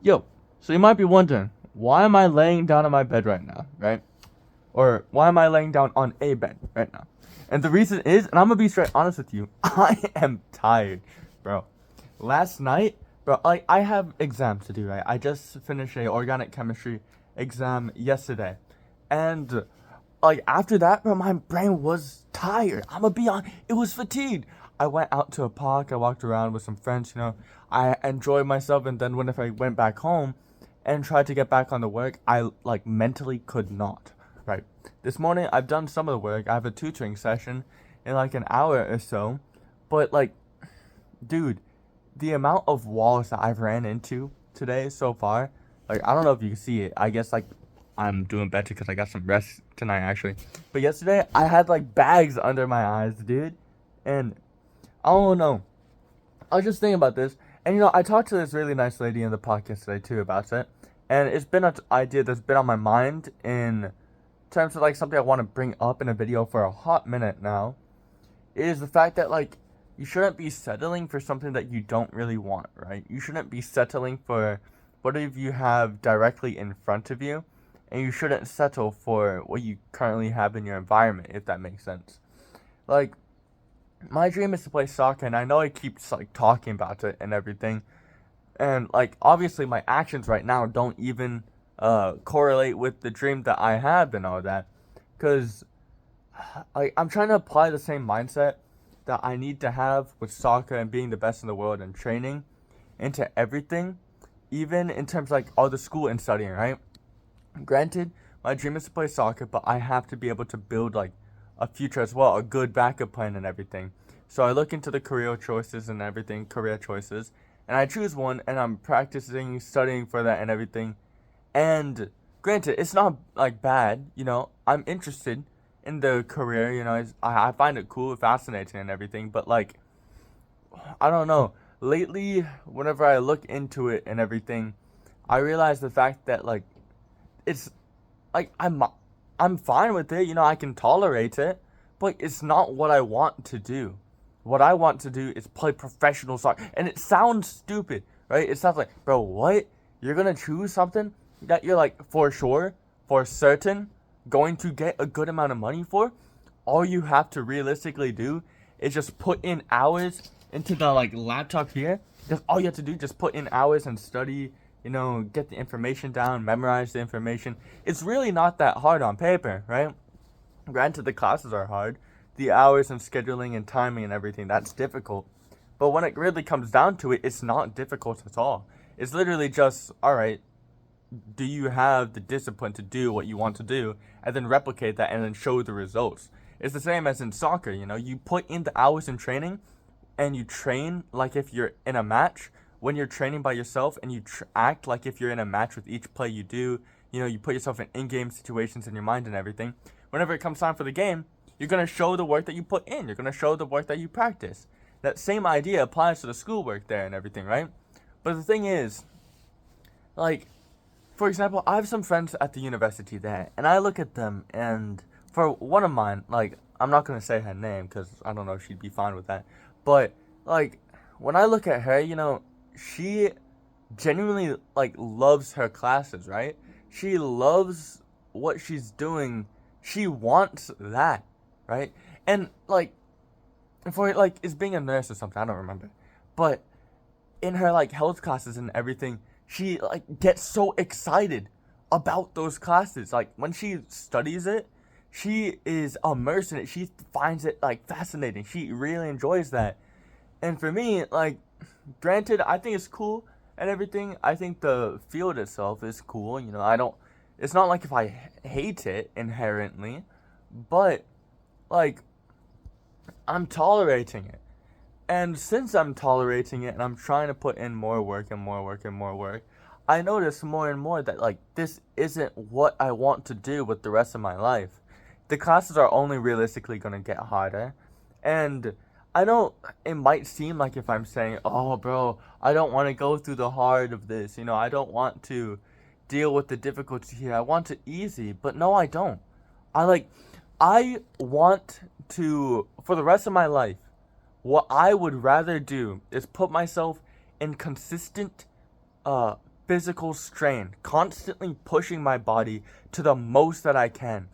Yo, so you might be wondering, why am I laying down on my bed right now, right? Or why am I laying down on a bed right now? And the reason is, and I'm gonna be straight honest with you, I am tired, bro. Last night, bro, like I have exams to do, right? I just finished a organic chemistry exam yesterday, and like after that, bro, my brain was tired. I'm gonna be on. It was fatigued. I went out to a park. I walked around with some friends. I enjoyed myself. And then whenever I went back home and tried to get back on the work, I like mentally could not. Right. This morning, I've done some of the work. I have a tutoring session in like an hour or so, but like, dude, the amount of walls that I've ran into today so far, like I don't know if you can see it. I guess like I'm doing better because I got some rest tonight actually. But yesterday I had like bags under my eyes, dude, and I don't know. I was just thinking about this, and I talked to this really nice lady in the podcast today too about it, and it's been an idea that's been on my mind in terms of like something I want to bring up in a video for a hot minute now is the fact that like you shouldn't be settling for something that you don't really want, right? You shouldn't be settling for what if you have directly in front of you, and you shouldn't settle for what you currently have in your environment, if that makes sense. Like my dream is to play soccer, and I know I keep like talking about it and everything, and like obviously my actions right now don't even correlate with the dream that I have and all that, because I'm trying to apply the same mindset that I need to have with soccer and being the best in the world and training into everything, even in terms of like all the school and studying, right? Granted, my dream is to play soccer, but I have to be able to build like a future as well, a good backup plan and everything. So I look into the career choices and everything, career choices, and I choose one and I'm practicing, studying for that and everything. And granted, it's not like bad, I'm interested in the career, I find it cool, fascinating, and everything. But like, I don't know. Lately, whenever I look into it and everything, I realize the fact that like it's like I'm fine with it. I can tolerate it, but it's not what I want to do. What I want to do is play professional soccer, and it sounds stupid, right? It sounds like, bro, what? You're gonna choose something that you're like for sure, for certain, going to get a good amount of money for? All you have to realistically do is just put in hours into the like laptop here. Just all you have to do just put in hours and study, get the information down, memorize the information. It's really not that hard on paper, right? Granted, the classes are hard, the hours and scheduling and timing and everything, that's difficult. But when it really comes down to it, it's not difficult at all. It's literally just, all right, do you have the discipline to do what you want to do and then replicate that and then show the results? It's the same as in soccer, you put in the hours in training and you train like if you're in a match. When you're training by yourself and you act like if you're in a match with each play you do, you put yourself in game situations in your mind and everything. Whenever it comes time for the game, you're going to show the work that you put in. You're going to show the work that you practice. That same idea applies to the schoolwork there and everything, right? But the thing is, like, for example, I have some friends at the university there, and I look at them, and for one of mine, like, I'm not gonna say her name because I don't know if she'd be fine with that, but like, when I look at her, she genuinely like loves her classes, right? She loves what she's doing. She wants that, right? And like, for like, is being a nurse or something. I don't remember, but in her like health classes and everything, she like gets so excited about those classes. Like when she studies it, she is immersed in it. She finds it like fascinating. She really enjoys that. And for me, like, granted, I think it's cool and everything. I think the field itself is cool. I don't. It's not like if I hate it inherently, but like I'm tolerating it. And since I'm tolerating it and I'm trying to put in more work and more work and more work, I notice more and more that like this isn't what I want to do with the rest of my life. The classes are only realistically going to get harder. And I know it might seem like if I'm saying, "Oh, bro, I don't want to go through the hard of this. I don't want to deal with the difficulty here. I want it easy." But no, I don't. I like I want to for the rest of my life what I would rather do is put myself in consistent physical strain, constantly pushing my body to the most that I can,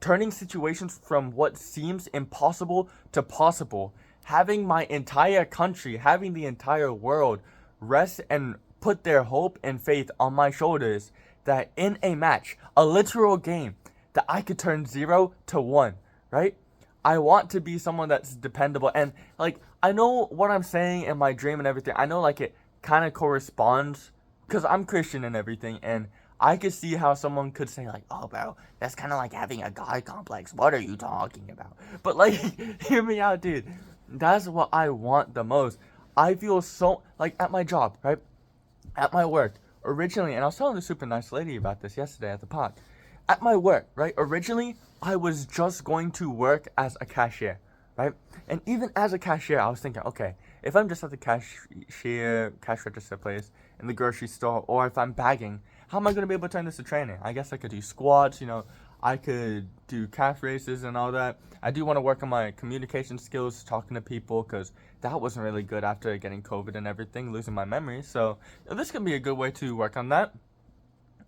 turning situations from what seems impossible to possible, having my entire country, having the entire world rest and put their hope and faith on my shoulders that in a match, a literal game, that I could turn 0 to 1, right? I want to be someone that's dependable, and like I know what I'm saying in my dream and everything. I know like it kind of corresponds because I'm Christian and everything, and I could see how someone could say like, "Oh, bro, that's kind of like having a God complex. What are you talking about?" But like, hear me out, dude. That's what I want the most. I feel so like at my job, right? At my work, originally, and I was telling the super nice lady about this yesterday at the park. At my work, right? Originally, I was just going to work as a cashier, right? And even as a cashier, I was thinking, okay, if I'm just at the cash register place in the grocery store, or if I'm bagging, how am I going to be able to turn this to training? I guess I could do squats, I could do calf races and all that. I do want to work on my communication skills, talking to people, because that wasn't really good after getting COVID and everything, losing my memory. So this can be a good way to work on that.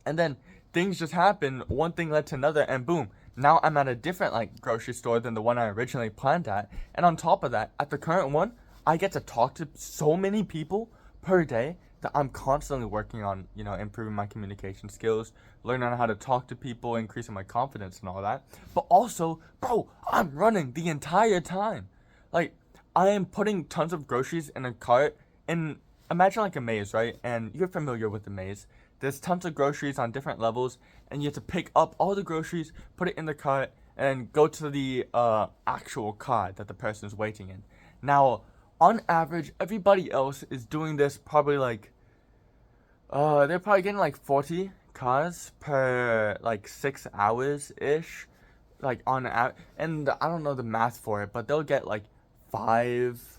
And then things just happened. One thing led to another, and boom, now I'm at a different like grocery store than the one I originally planned at. And on top of that, at the current one, I get to talk to so many people per day that I'm constantly working on, improving my communication skills, learning how to talk to people, increasing my confidence and all that. But also, bro, I'm running the entire time. Like, I am putting tons of groceries in a cart, and imagine like a maze, right? And you're familiar with the maze. There's tons of groceries on different levels, and you have to pick up all the groceries, put it in the cart, and go to the actual cart that the person's waiting in. Now, on average, everybody else is doing this probably like, they're probably getting like 40 cars per like 6 hours ish, like on average. And I don't know the math for it, but they'll get like 5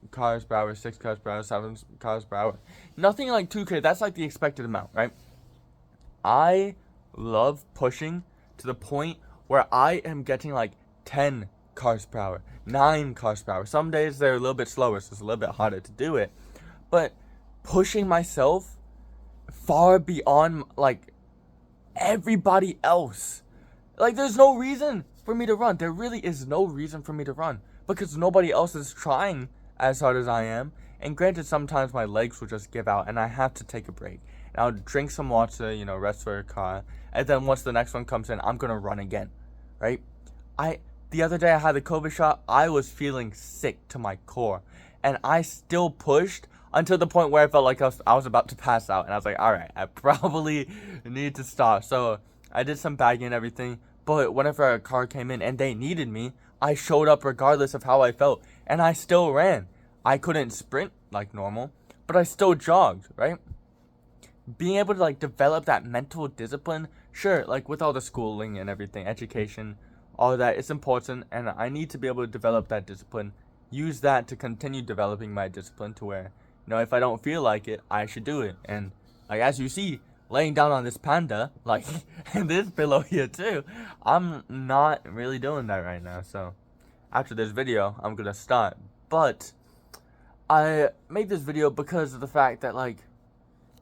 cars per hour, 6 cars per hour, 7 cars per hour. Nothing like 2K. That's like the expected amount, right? I love pushing to the point where I am getting like 10 cars per hour, 9 cars per hour. Some days they're a little bit slower, so it's a little bit harder to do it. But pushing myself far beyond like everybody else. Like, there's no reason for me to run. There really is no reason for me to run because nobody else is trying as hard as I am. And granted, sometimes my legs will just give out and I have to take a break. And I'll drink some water, rest for a car. And then once the next one comes in, I'm going to run again, right? The other day I had the COVID shot. I was feeling sick to my core. And I still pushed until the point where I felt like I was about to pass out. And I was like, all right, I probably need to stop. So I did some bagging and everything. But whenever a car came in and they needed me, I showed up regardless of how I felt. And I still ran. I couldn't sprint like normal, but I still jogged, right? Being able to like develop that mental discipline, sure, like with all the schooling and everything, education, all of that, it's important. And I need to be able to develop that discipline, use that to continue developing my discipline to where, if I don't feel like it, I should do it. And like, as you see, laying down on this panda, like, and this pillow here too, I'm not really doing that right now. So after this video, I'm gonna start. But I made this video because of the fact that like,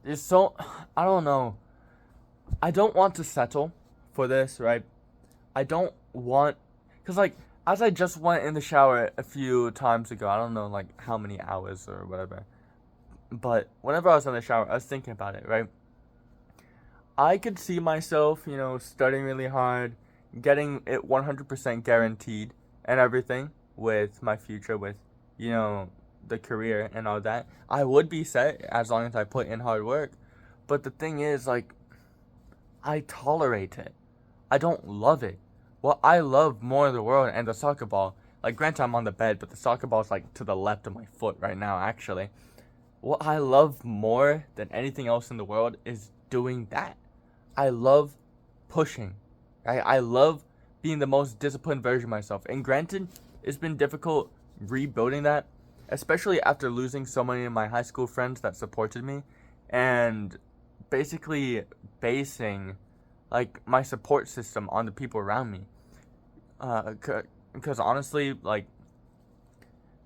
I don't know. I don't want to settle for this, right? I don't want, because like, as I just went in the shower a few times ago, I don't know like how many hours or whatever, but whenever I was in the shower, I was thinking about it, right? I could see myself, studying really hard, getting it 100% guaranteed and everything with my future, with, the career and all that. I would be set as long as I put in hard work. But the thing is, like, I tolerate it. I don't love it. What I love more in the world and the soccer ball, like, granted I'm on the bed, but the soccer ball is like to the left of my foot right now, actually. What I love more than anything else in the world is doing that. I love pushing, right? I love being the most disciplined version of myself. And granted, it's been difficult rebuilding that, especially after losing so many of my high school friends that supported me, and basically basing like my support system on the people around me. Because honestly, like,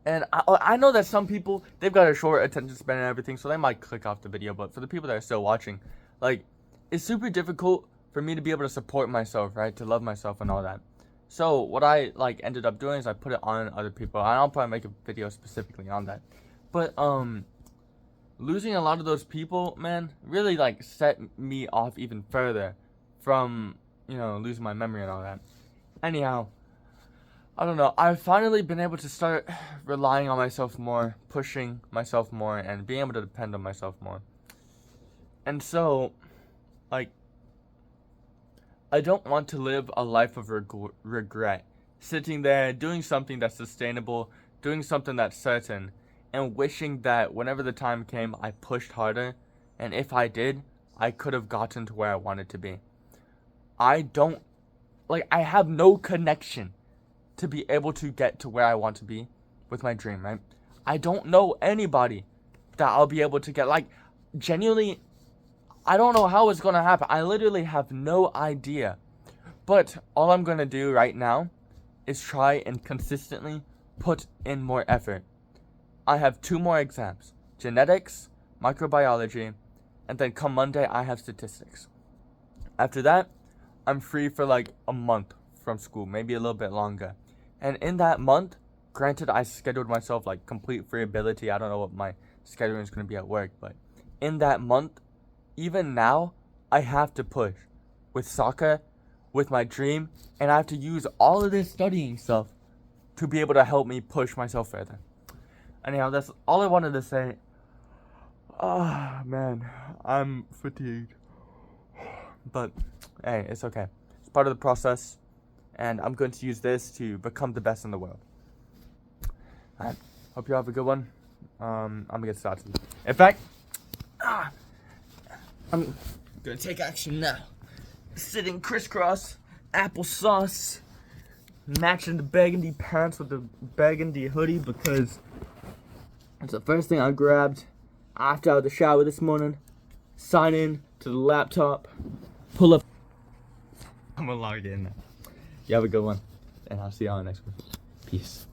And I know that some people, they've got a short attention span and everything, so they might click off the video. But for the people that are still watching, like, it's super difficult for me to be able to support myself, right? To love myself and all that. So what I, like, ended up doing is I put it on other people. And I'll probably make a video specifically on that. But, losing a lot of those people, man, really, like, set me off even further from, you know, losing my memory and all that. Anyhow, I don't know. I've finally been able to start relying on myself more, pushing myself more, and being able to depend on myself more. And so, like, I don't want to live a life of regret. Sitting there, doing something that's sustainable, doing something that's certain, and wishing that whenever the time came, I pushed harder, and if I did, I could have gotten to where I wanted to be. I have no connection to be able to get to where I want to be with my dream, right? I don't know anybody that I'll be able to get. Like, genuinely, I don't know how it's gonna happen. I literally have no idea. But all I'm gonna do right now is try and consistently put in more effort. I have 2 more exams: genetics, microbiology, and then come Monday I have statistics. After that, I'm free for like a month from school, maybe a little bit longer. And in that month, granted, I scheduled myself like complete free ability. I don't know what my scheduling is going to be at work, but in that month, even now, I have to push with soccer, with my dream, and I have to use all of this studying stuff to be able to help me push myself further. Anyhow, that's all I wanted to say. Ah, man, I'm fatigued. But, hey, it's okay. It's part of the process. And I'm going to use this to become the best in the world. Alright, hope you have a good one. I'm gonna get started. In fact, I'm gonna take action now. Sitting crisscross, applesauce, matching the burgundy pants with the burgundy hoodie because it's the first thing I grabbed after out of the shower this morning. Sign in to the laptop, pull up. I'm gonna log in now. You have a good one, and I'll see you on the next one. Peace.